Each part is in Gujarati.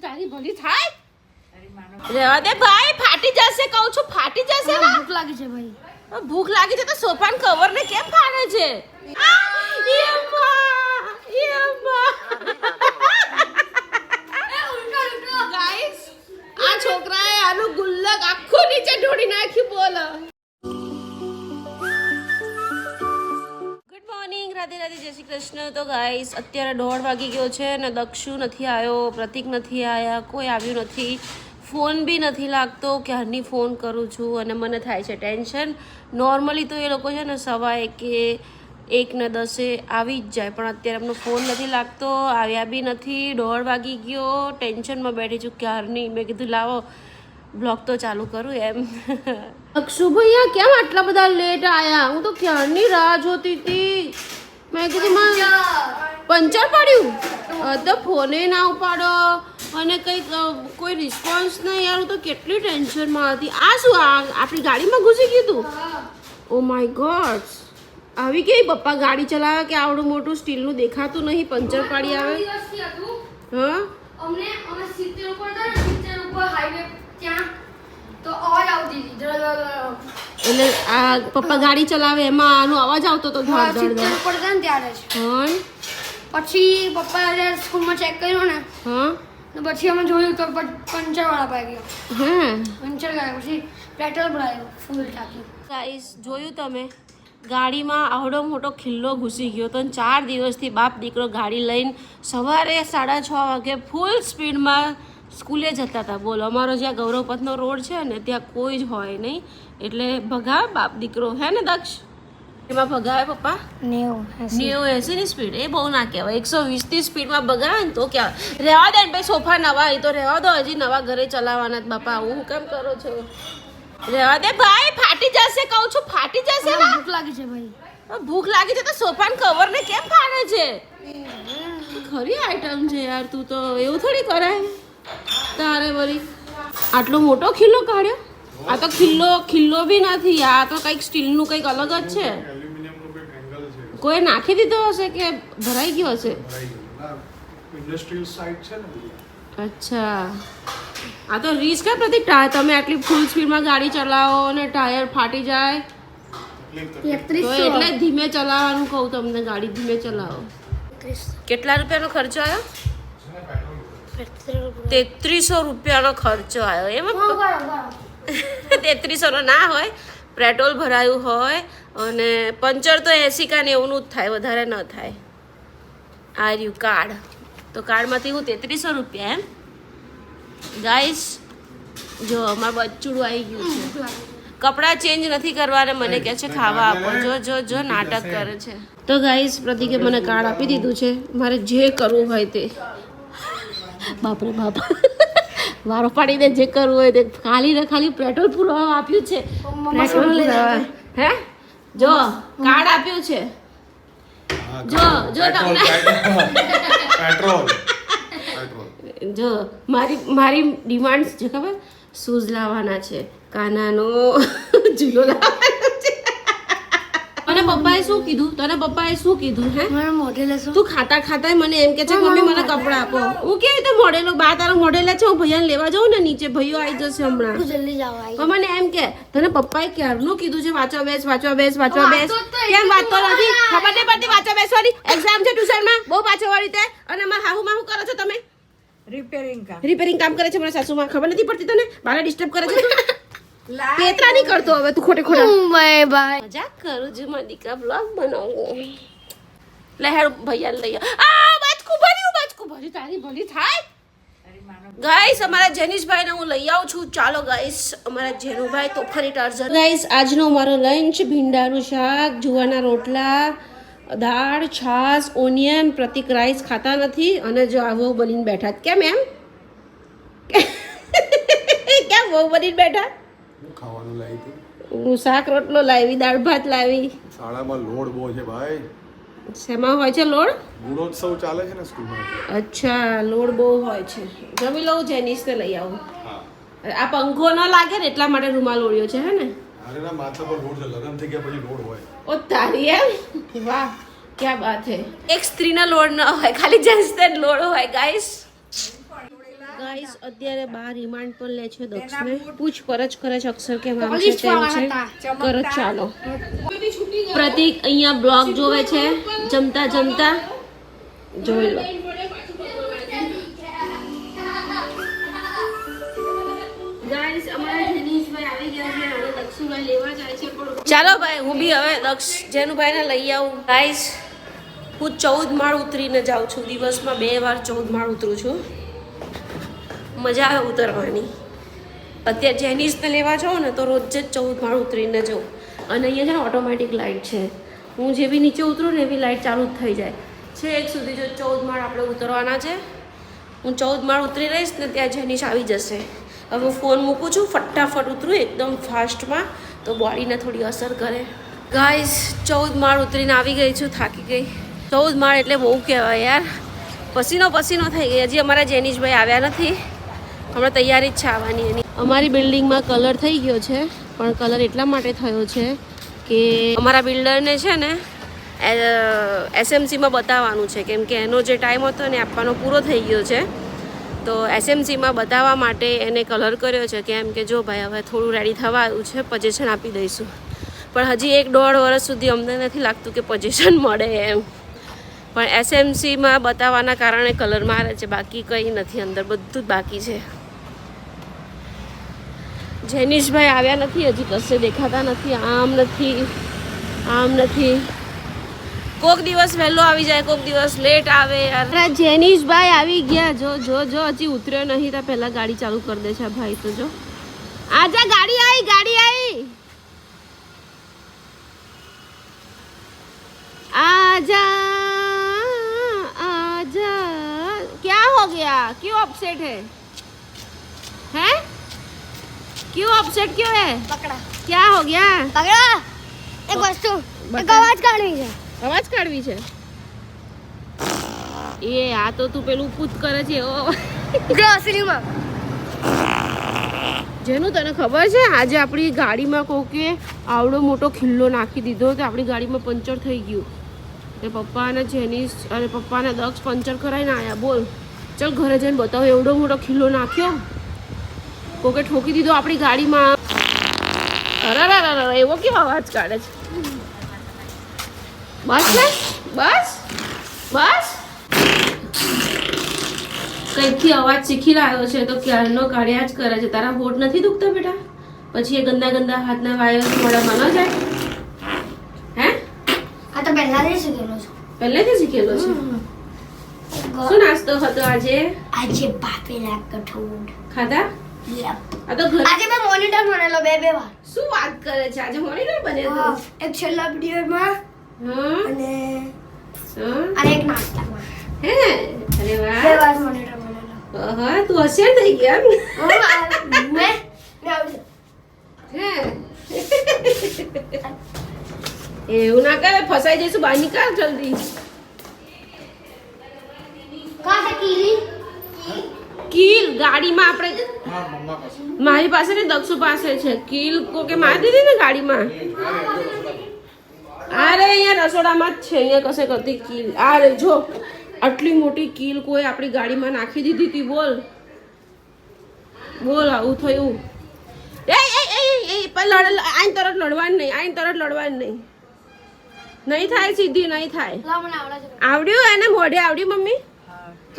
તારી ભલી થાય રેવા દે ભાઈ, ફાટી જશે કહું છું, ફાટી જશે ને. ભૂખ લાગી છે ભાઈ, ભૂખ લાગી છે તો સોફાન કવર ને કેમ ફાડે છે? ગાઈસ, આ છોકરાએ આનું ગુલ્લક આખું નીચે ઢોળી નાખ્યું. બોલો ગુડ મોર્નિંગ, રાધે રાધે, જય શ્રી કૃષ્ણ. તો ગાઈસ અત્યારે 1:30 વાગી ગયો છે ને દક્ષુ નથી આવ્યો, પ્રતિક નથી આવ્યા, કોઈ આવ્યું નથી, ફોન બી નથી લાગતો. ક્યારની ફોન કરું છું અને મને થાય છે ટેન્શન. નોર્મલી તો એ લોકો છે ને 1:15 1:10 આવી જ જાય, પણ અત્યારે એમનો ફોન નથી લાગતો, આવ્યા બી નથી. 1:30 વાગી ગયો, ટેન્શનમાં બેઠી છું ક્યારની. મેં કીધું લાવો બ્લોગ તો ચાલુ કરું એમ. અક્ષુ ભૈયા કેમ આટલા બધા લેટ આવ્યા? હું તો ક્યારની રાહ જોતી હતી. મેં કીધું પંચર પડ્યું તો ફોને ના ઉપાડો અને કંઈક કોઈ રિસ્પોન્સ નહીં. યાર હું તો કેટલી ટેન્શનમાં હતી. આ શું આપણી ગાડીમાં ઘૂસી ગયું હતું? ઓ માય ગોડ, આવી કેવી પપ્પા ગાડી ચલાવે કે આવડું મોટું સ્ટીલનું દેખાતું નહીં, પંચર પાડી આવે. હા અમે 70 ઉપર હતા ને, 70 ઉપર હાઈવે ત્યાં તો અવાજ આવતી હતી એટલે આ પપ્પા ગાડી ચલાવે એમાં આનો અવાજ આવતો હતો ધડ ધડ 70 ઉપર હતા ને ત્યારે જ. પછી પપ્પા જ્યારે સ્કૂલમાં ચેક કર્યું ને, હા તો પછી અમે જોયું તો પંચર વાળા પાઈ ગયો. હા પંચર ગયા પછી પેટ્રોલ ભરાયું ફૂલ ટાંકી. ગાઈસ જોયું તમે, ગાડીમાં આવડો મોટો ખિલ્લો ઘૂસી ગયો તો 4 દિવસથી બાપ દીકરો ગાડી લઈને સવારે 6:30 વાગે ફૂલ સ્પીડમાં સ્કૂલે જતા હતા. બોલો, અમારો જ્યાં ગૌરવપથનો રોડ છે ને ત્યાં કોઈ જ હોય નહીં, એટલે ભગાવે બાપ દીકરો. હે ને દક્ષ? એમાં ભગાવે પપ્પા 90-80 ની સ્પીડ. એ બહુ ના કહેવાય. 120 ની સ્પીડમાં ભગાવે ને તો કહેવાય. રહેવા દે ને ભાઈ, સોફા નવા એ તો રહેવા દો, હજી નવા ઘરે ચલાવવાના જ. બાપા હું કેમ કરો છો? રહેવા દે ભાઈ, ફાટી જશે કહું છું, ફાટી જશે ને. ભૂખ લાગી છે ભાઈ, ભૂખ લાગી છે તો સોફાન કવર ને કેમ ફાડે છે? ખરી આઈટમ છે યાર, તું તો એવું થોડી કરાય તારે. વળી આટલો મોટો ખિલ્લો કાઢ્યો. આ તો ખિલ્લો બી નથી, આ તો કંઈક સ્ટીલનું કંઈક અલગ જ છે. કોઈ નાખી દીધો હશે કે ભરાઈ ગયો હશે? ઇન્ડસ્ટ્રીયલ સાઇટ છે ને. અચ્છા, આ તો રિસ્ક હે પ્રતિક. તમે આટલી ફૂલ સ્પીડમાં ગાડી ચલાવો અને ટાયર ફાટી જાય તો એટલે ધીમે ચલાવવાનું કહું તમને. ગાડી ધીમે ચલાવો. કેટલા રૂપિયાનો ખર્ચો આવ્યો? 3300 રૂપિયાનો ખર્ચો આવ્યો. એમાં 3300 નો ના હોય, પેટ્રોલ ભરાયું હોય અને પંચર તો 80 કે 90 જ થાય, વધારે ન થાય. આ રહ્યું કાર્ડ, તો કાર્ડમાંથી હું 3300 રૂપિયા. એમ ગાઈસ જો અમારું બચ્ચુડું આવી ગયું છે, કપડાં ચેન્જ નથી કરવા અને મને કહે છે ખાવા આપો. જો નાટક કરે છે. તો ગાઈસ પ્રતિકે મને કાર્ડ આપી દીધું છે, મારે જે કરવું હોય તે. બાપરે બાપ, વારો પાડી દે, જે કરવું હોય તે. ખાલી પેટ્રોલ પુરાવા આપ્યું છે. પેટ્રોલ પુરાવા હે જો કાર્ડ આપ્યું છે. જો તમને પેટ્રોલ જો મારી ડિમાન્ડ્સ છે ખબર? શૂઝ લાવવાના છે, કાનાનો ઝૂલો લાવવાનો છે. અને પપ્પાએ શું કીધું? તને પપ્પાએ શું કીધું? હે મને મોઢે લેશો? તું ખાતા મને એમ કે છે મમ્મી મને કપડાં આપો. હું કેવી રીતે મોડેલો? બા તારો મોડેલા છે. હું ભૈયાને લેવા જાઉં ને નીચે, ભાઈઓ આવી જશે હમણાં. જલ્દી જાવ. પણ મને એમ કે તને પપ્પાએ ક્યારનું કીધું છે વાંચવા બેસ. કેમ વાંચતો નથી? ખબર નહીં પડતી વાંચવા બેસવાની? એક્ઝામ છે ટ્યુશનમાં, બહુ વાંચવા વાળી તે. અને અમારા હાહુમાં શું કરો છો તમે? રિપેરિંગ કામ કરે છે મારા સાસુમાં. ખબર નથી પડતી તને? બારે ડિસ્ટર્બ કરે છે તું. પેતરા નહીં કરતો હવે તું ખોટે બાય બાય. મજાક કરું છું, મારા દીકરા બ્લોગ બનાવું. લહેર ભૈયા લઈ બાજકું ભર્યું. તારી ભલી થાય. ગાઈસ અમારા જેનિશભાઈને હું લઈ આવું છું. ચાલો ગાઈસ, અમારા જેનુભાઈ તોફાની ટાર્ઝન. ગાઈસ આજનો અમારો લંચ ભીંડાનું શાક, જુવારના રોટલા, દાળ, છાશ, ઓનિયન. પ્રતિક રાઈસ ખાતા નથી અને જો આવો બનીને બેઠા. કેમ એમ? કેમ બહુ બનીને બેઠા? ખાવાનું લાવી હું શાક રોટલો લાવી, દાળ ભાત લાવી. શાળામાં લોડ બહુ છે ભાઈ. શેમાં હોય છે લોડ? ગુણોત્સવ ચાલે છે ને સ્કૂલમાં. અચ્છા, લોડ બહુ હોય છે. જમી લઉં, જેનિસને લઈ આવું. આ પંખો ન લાગે ને એટલા માટે રૂમાલ ઓળ્યો છે. હે ને? અરે ના, માથા પર લોડ છે. લગન થઈ ગયા પછી લોડ હોય. ઓ તારી એમ? વાહ, क्या बात है એક સ્ત્રીના લોડ ન હોય ખાલી જેન્ટ્સને જ લોડ હોય ગાઈસ અત્યારે બાર રિમાન્ડ પર લે છે દક્ષને પૂછપરછ કરે છે અક્ષર કે આમ છે તેમ છે કરો ચાલો પ્રતિક અહીંયા બ્લોગ જોવે છે જમતા જમતા જોઈ લો ગાઈસ અમારા જનીશભાઈ આવી ગયા છે અને દક્ષુભાઈ લેવા જાય છે પણ ચાલો ભાઈ હું બી હવે દક્ષ જેનુભાઈને લઈ આવું ગાઈસ હું 14 માળ ઉતરીને જાઉં છું દિવસમાં 2 વાર 14 માળ ઉતરું છું મજા આવે ઉતરવાની અત્યારે જેનિસને લેવા જાઉં ને તો રોજ જ 14 માળ ઉતરીને જાઉં અને અહીંયા છે ને ઓટોમેટિક લાઇટ છે હું જે બી નીચે ઉતરું ને એવી લાઇટ ચાલુ જ થઈ જાય છે એક સુધી જો 14 માળ આપણે ઉતરવાના છે હું 14 માળ ઉતરી રહીશ ને ત્યાં જેનિસ આવી જશે હવે હું ફોન મૂકું છું ફટાફટ ઉતરું એકદમ ફાસ્ટમાં તો બોડીને થોડી અસર કરે ગાઈસ 14 માળ ઉતરીને આવી ગઈ છું થાકી ગઈ 14 માળ એટલે બહુ કહેવાય યાર પસીનો થઈ ગઈ હજી અમારા જેનિશભાઈ આવ્યા નથી હમણાં તૈયારી જ છે આવવાની એની અમારી બિલ્ડિંગમાં કલર થઈ ગયો છે પણ કલર એટલા માટે થયો છે કે અમારા બિલ્ડરને છે ને એસએમસીમાં બતાવવાનું છે કેમ કે એનો જે ટાઈમ હતો ને આપવાનો પૂરો થઈ ગયો છે તો એસએમસીમાં બતાવવા માટે એને કલર કર્યો છે કેમ કે જો ભાઈ હવે થોડું રેડી થવા આવ્યું છે પજેશન આપી દઈશું પણ હજી 1-1.5 વર્ષ સુધી અમને નથી લાગતું કે પજેશન મળે એમ પણ એસએમસીમાં બતાવવાના કારણે કલર મારે છે બાકી કંઈ નથી અંદર બધું જ બાકી છે જેનિશભાઈ આવ્યા નથી હજી કશે દેખાતા નથી આમ નથી કોક દિવસ વહેલો આવી જાય કોક દિવસ લેટ આવે યાર જેનિશભાઈ આવી ગયા જો હજી ઉતર્યો નહીં તો પહેલા ગાડી ચાલુ કરી દે છે ભાઈ તો જો આજા ગાડી आई आजा क्या हो गया क्यों अपसेट है क्यों अपसेट क्यों है पकड़ा क्या हो गया पकड़ा एक वस्तु एक आवाज કાઢવી છે એ આ તો તું પેલું પૂત કરે છે ગ્રોસરીમાં જેનું તને ખબર છે આજે આપણી ગાડીમાં કોકે આવડો મોટો ખિલ્લો નાખી દીધો તો આપણી ગાડીમાં પંચર થઈ ગયું એ પપ્પા અને જેનિસ અને પપ્પા અને દક્ષ પંચર કરાવીને આવ્યા બોલ ચલ ઘરે જઈને બતાવો એવડો મોટો ખિલ્લો નાખ્યો કોકે ઠોકી દીધો આપણી ગાડીમાં અરે એવો કેવો અવાજ કાઢે છે બસ કંઈકથી અવાજ શીખી રહ્યો છે તો ક્યારનો કાઢ્યા જ કરે છે તારા હોઠ નથી દુખતા બેટા પછી એ ગંદા હાથના વાયર મોઢામાં ન જાય હે આ તો પહેલાથી શીખેલો છું પહેલેથી શીખેલો છે શું નાસ્તો હતો આજે બાફેલા કઠોળ ખાધા આ તો ઘર આજે મેં મોનિટર બનેલો બે વાર શું વાત કરે છે આજે મોનિટર બનેલો એક છેલ્લા વિડિયોમાં હા અને એક નાસ્તામાં હે અરે વાહ બે વાર મોનિટર બનેલો હા તું હોશિયાર થઈ ગયા મેં આવું હે એવું ના કરે ફસાઈ જઈશું બહાર નીકળ જલ્દી કા છે કીલી કીલ ગાડીમાં આપણે મારી પાસે ને દક્ષુ પાસે છે કીલ કોકે મારી દીધી ને ગાડીમાં અરે અહીંયા રસોડામાં જ છે અહીંયા કશે કરતી કીલ અરે જો આટલી મોટી કીલ કોઈ આપણી ગાડીમાં નાખી દીધી હતી બોલ આવું થયું આઈને તરત લડવાનું નહીં નહીં થાય સીધી નહીં થાય લાવ મને આવડે છે આવડ્યું એને મોઢે આવડ્યું મમ્મી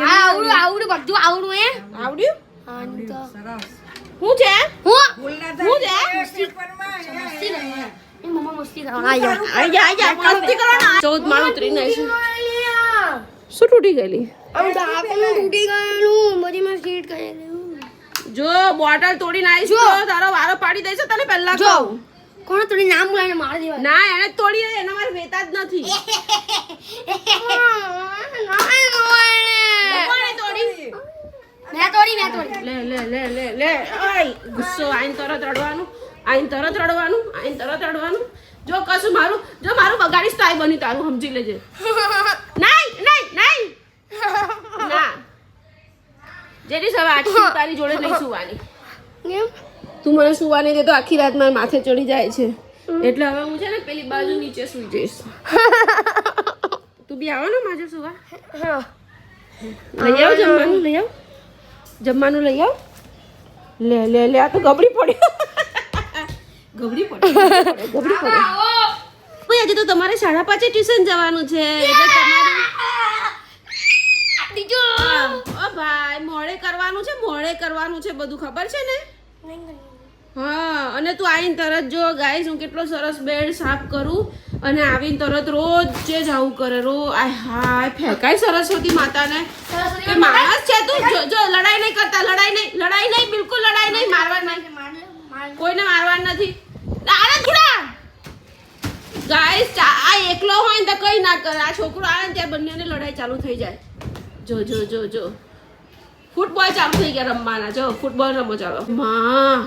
આવડું બધું આવડું એ આવડ્યું આની તો હું છે હું છે મમ્મા મસ્તી કરો આજા મસ્તી કરો ને 14 માળ ઉતરીને આવીશું શું તૂટી ગયેલી તૂટી ગયેલું બધી માં સીટ કરેલું જો બોટલ તોડીને આવીશું તો તારો વારો પાડી દઈશું તને પહેલા કહું કોણ તોડી નામ બોલાવીને મારી દેવાય ના એને તોડી એના મારે વેતા જ નથી કોણે તોડી મેં તોડી લે ઓય ગુસ્સો આઈને તરત રડવાનું જો કશું મારું બગાડીશ તો આઈ બની તારું સમજી લેજે નહીં ના જેની સવારે આખી તારી જોડે નહીં સુવાની તું મને સુવા નહીં દે તો આખી રાત મારા માથે ચડી જાય છે એટલે હવે હું છે ને પેલી બાજુ નીચે સુઈ જઈશ તું બી આવો ને માજો સુવા હા લઈ આવ જમવાનું લઈ આવ લે આ તો ગબડી પડી ગબડી પડી કોઈ આજે તો તમારે 5:30 ટ્યુશન જવાનું છે એટલે તમારે ઓ ભાઈ મોડે કરવાનું છે બધું ખબર છે ને હા અને તું આવીને તરત જો ગાઈસ હું કેટલો સરસ બેડ સાફ કરું અને આવીને તરત રોજ જે જ આવું કરે હાય ફેંકાય સરસ્વતી માતાને કે માણસ છે તું જો લડાઈ નહીં કરતા લડાઈ નહીં બિલકુલ લડાઈ નહીં મારવા નહીં કોઈને મારવાનું નથી આને થોડા ગાઈસ આ એકલો હોય ને તો કઈ ના કરે આ છોકરો આવે ને ત્યાં બંનેને લડાઈ ચાલુ થઈ જાય જો ફૂટબોલ ચાલુ થઈ ગયા રમવાના જો ફૂટબોલ રમો ચાલો માં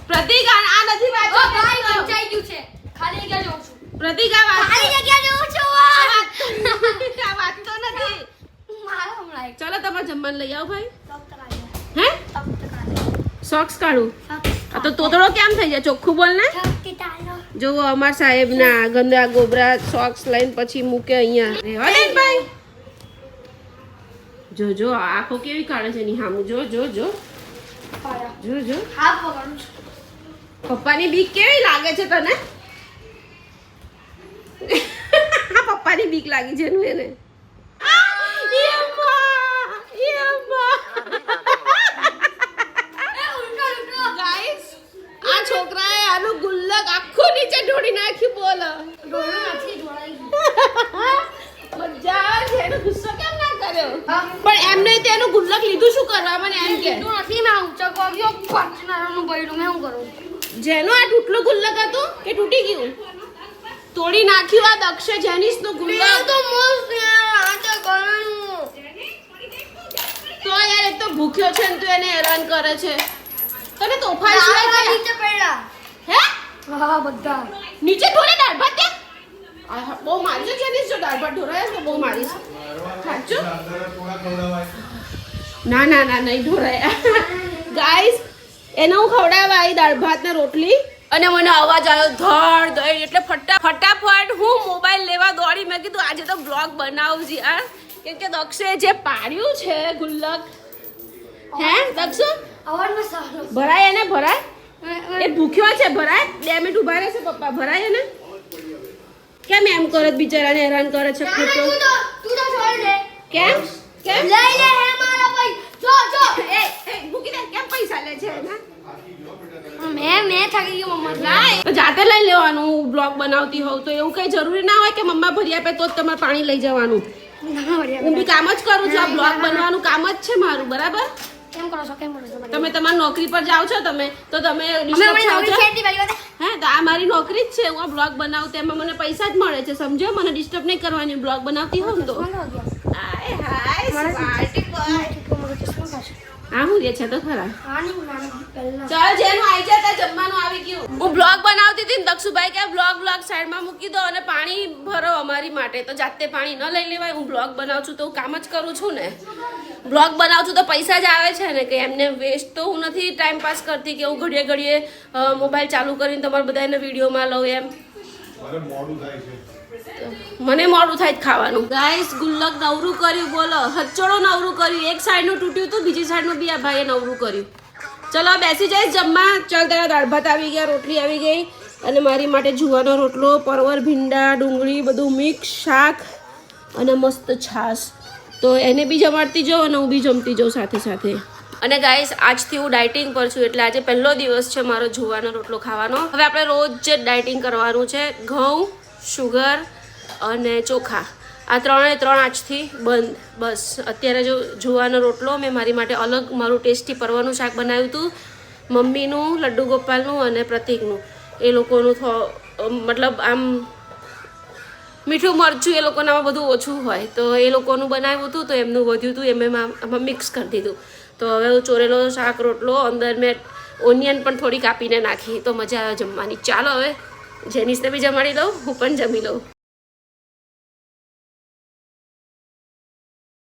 પ્રતિક આ નથી વાત ભાઈ સમજાઈ ગયું છે ખાલી જગ્યા જોઉં છું પ્રતિક આ વાત ખાલી જગ્યા જોઉં છું આ વાત તો નથી મારો હમણાં ચલો તમારે જમવાનું લઈ આવો ભાઈ તક હે સોક્સ કાઢું આ તો તોતડો કેમ થઈ જાય ચોખ્ખું બોલ ને જો અમાર સાહેબ ના ગંદા ગોબરા સોક્સ લઈને પછી મૂકે અહીંયા રહેવા દે ને ભાઈ જો આંખો કેવી કાઢે છે ની હામું જો હા પકડું છું પપ્પાની બીક કેવી લાગે છે તને પપ્પાની બીક લાગી છે નું એને આ છોકરાએ આનું ગુલ્લક આખું નીચે ઢોળી નાખ્યું બોલો મજા આવે છે એનો ગુસ્સો કેમ ના કર્યો પણ એમને તેનું ગુલ્લક લીધું શું કરવા મને એમ કે નથી મેં ઊંચો કર્યો પટનારાનું બૈડું મેં શું કરું જેનું આ તૂટલું ગુલ્લક હતું કે તૂટી ગયું તોડી નાખ્યું આ દક્ષે જેનિસ નું ગુલ્લક તો મસ્ત યાર આ તો કરવાનું તો યાર એક તો ભૂખ્યો છે ને તું એને હેરાન કરે છે તને તોફાન સિવાય નીચે પડ્યા હે હા બધા નીચે ઢોળે દાળ ભાત તે બહુ મારી છે જેનિસ જો દાળ ભાત ઢોળાય તો બહુ મારી છે સાચું ના નહીં ઢોળાય ગાઈસ એને હું ખવડાવવા દાળ ભાત ને રોટલી અને મને અવાજ આવ્યો ધડ દઈ એટલે ફટાફટ હું મોબાઈલ લેવા દોડી મેં કીધું આજે તો બ્લોગ બનાવું છે યાર કેમ કે દક્ષે જે પાડ્યું છે ગુલ્લક હે દક્ષ અવાજમાં સારો ભરાય એને ભરાય એ ભૂખ્યો છે ભરાય 2 મિનિટ ઉભા રહેશે પપ્પા ભરાય એને કેમ એમ કરે બિચારાને હેરાન કરે છે ખોટો તું તો છોડ દે કેમ લઈ લે હે મારા ભાઈ જો એ મૂકી દે કેમ પૈસા લે છે એના મેં થાકી ગયો મમ્મા ના તો જાતે લઈ લેવાનું બ્લોગ બનાવતી હોવ તો એવું કઈ જરૂરી ના હોય કે મમ્મા ભરી આપે તો જ તમારે પાણી લઈ જવાનું હું બી કામ જ કરું છું આ બ્લોગ બનાવવાનું કામ જ છે મારું બરાબર કેમ કરો છો તમે તમારી નોકરી પર જાઓ છો તમે તો તમે disturb થાઓ છો? હે તો આ મારી નોકરી જ છે હું આ બ્લોગ બનાવું તેમાં મને પૈસા જ મળે છે સમજો મને ડિસ્ટર્બ નહીં કરવાની બ્લોગ બનાવતી હોઉં ને તો હાય સ્માર્ટી બોય આ હું રે છે તો ખરા ચાલ જેનું આવી જાય ત્યાં જમવાનું આવી ગયું હું બ્લોગ બનાવતી હતી ને દક્ષુભાઈ કે બ્લોગ સાઈડમાં મૂકી દો અને પાણી ભરો અમારી માટે તો જાતે પાણી ન લઈ લેવાય હું બ્લોગ બનાવું છું તો હું કામ જ કરું છું ને બ્લોગ બનાવું છું તો પૈસા જ આવે છે ને કે એમને વેસ્ટ તો હું નથી ટાઈમ પાસ કરતી કે હું ઘડીએ મોબાઈલ ચાલુ કરીને તમારા બધાને વિડીયોમાં લઉં એમ મને મોડું થાય ખાવાનું ગાઈસ ગુલ્લક નવરું કર્યું બોલો હચોડો નવરું કર્યું એક સાઈડનું તૂટ્યું હતું બીજી સાઈડનું બી આ ભાઈએ નવરું કર્યું ચલો બેસી જઈશ જમવા ચાલ તારા દાળ ભાત આવી ગયા રોટલી આવી ગઈ અને મારી માટે જુવાનો રોટલો પરવર ભીંડા ડુંગળી બધું મિક્સ શાક અને મસ્ત છાશ તો એને બી જમાડતી જાઉં અને હું બી જમતી જાઉં સાથે સાથે અને ગાઈસ આજથી હું ડાયટિંગ પર છું એટલે આજે પહેલો દિવસ છે મારો જુવાનો રોટલો ખાવાનો હવે આપણે રોજ જ ડાયટિંગ કરવાનું છે ઘઉં શુગર અને ચોખા આ 3 આજથી બંધ બસ અત્યારે જો જુવાનો રોટલો મેં મારી માટે અલગ મારું ટેસ્ટી પરવાનું શાક બનાવ્યું હતું મમ્મીનું લડ્ડુ ગોપાલનું અને પ્રતિકનું એ લોકોનું મતલબ આમ મીઠું મરચું એ લોકોનામાં બધું ઓછું હોય તો એ લોકોનું બનાવ્યું હતું તો એમનું વધ્યું હતું એમ આમાં મિક્સ કરી દીધું તો હવે હું ચોરેલો શાક રોટલો અંદર મેં ઓનિયન પણ થોડી કાપીને નાખી તો મજા આવે જમવાની ચાલો હવે જેનિસને બી જમાડી દઉં હું પણ જમી લઉં